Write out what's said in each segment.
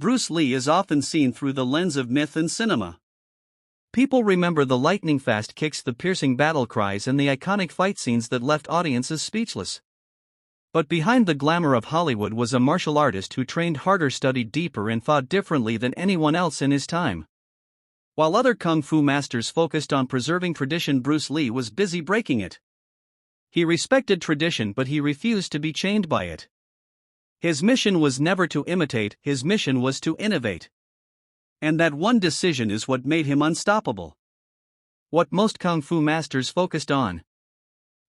Bruce Lee is often seen through the lens of myth and cinema. People remember the lightning-fast kicks, the piercing battle cries, and the iconic fight scenes that left audiences speechless. But behind the glamour of Hollywood was a martial artist who trained harder, studied deeper, and fought differently than anyone else in his time. While other kung fu masters focused on preserving tradition, Bruce Lee was busy breaking it. He respected tradition, but he refused to be chained by it. His mission was never to imitate, his mission was to innovate. And that one decision is what made him unstoppable. What most kung fu masters focused on.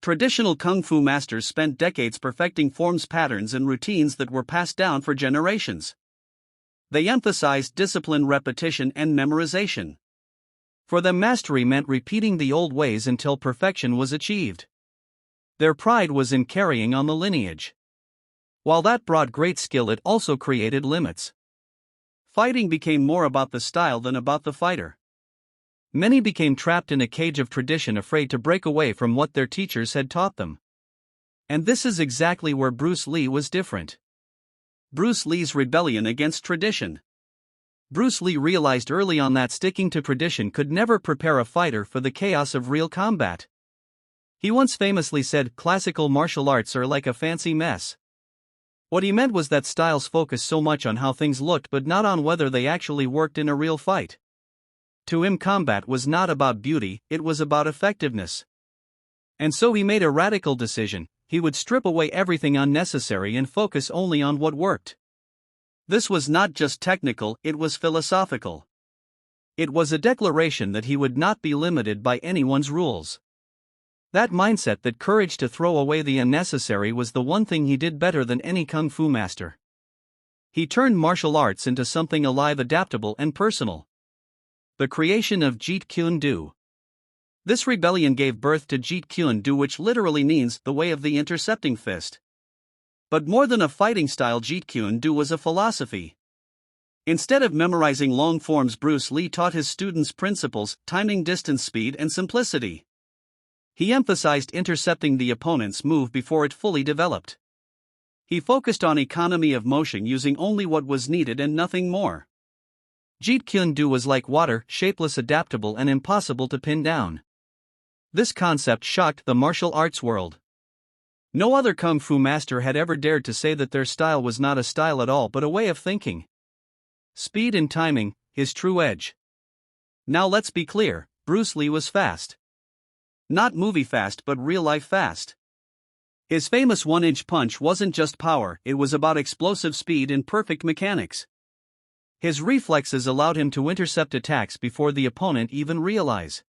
Traditional kung fu masters spent decades perfecting forms, patterns, and routines that were passed down for generations. They emphasized discipline, repetition, and memorization. For them, mastery meant repeating the old ways until perfection was achieved. Their pride was in carrying on the lineage. While that brought great skill, it also created limits. Fighting became more about the style than about the fighter. Many became trapped in a cage of tradition, afraid to break away from what their teachers had taught them. And this is exactly where Bruce Lee was different. Bruce Lee's rebellion against tradition. Bruce Lee realized early on that sticking to tradition could never prepare a fighter for the chaos of real combat. He once famously said, "Classical martial arts are like a fancy mess." What he meant was that styles focus so much on how things looked but not on whether they actually worked in a real fight. To him, combat was not about beauty, it was about effectiveness. And so he made a radical decision: he would strip away everything unnecessary and focus only on what worked. This was not just technical, it was philosophical. It was a declaration that he would not be limited by anyone's rules. That mindset, that courage to throw away the unnecessary, was the one thing he did better than any kung fu master. He turned martial arts into something alive, adaptable, and personal. The creation of Jeet Kune Do. This rebellion gave birth to Jeet Kune Do, which literally means the way of the intercepting fist. But more than a fighting style, Jeet Kune Do was a philosophy. Instead of memorizing long forms, Bruce Lee taught his students principles: timing, distance, speed, and simplicity. He emphasized intercepting the opponent's move before it fully developed. He focused on economy of motion, using only what was needed and nothing more. Jeet Kune Do was like water, shapeless, adaptable, and impossible to pin down. This concept shocked the martial arts world. No other kung fu master had ever dared to say that their style was not a style at all but a way of thinking. Speed and timing, his true edge. Now let's be clear, Bruce Lee was fast. Not movie fast, but real-life fast. His famous one-inch punch wasn't just power, it was about explosive speed and perfect mechanics. His reflexes allowed him to intercept attacks before the opponent even realized.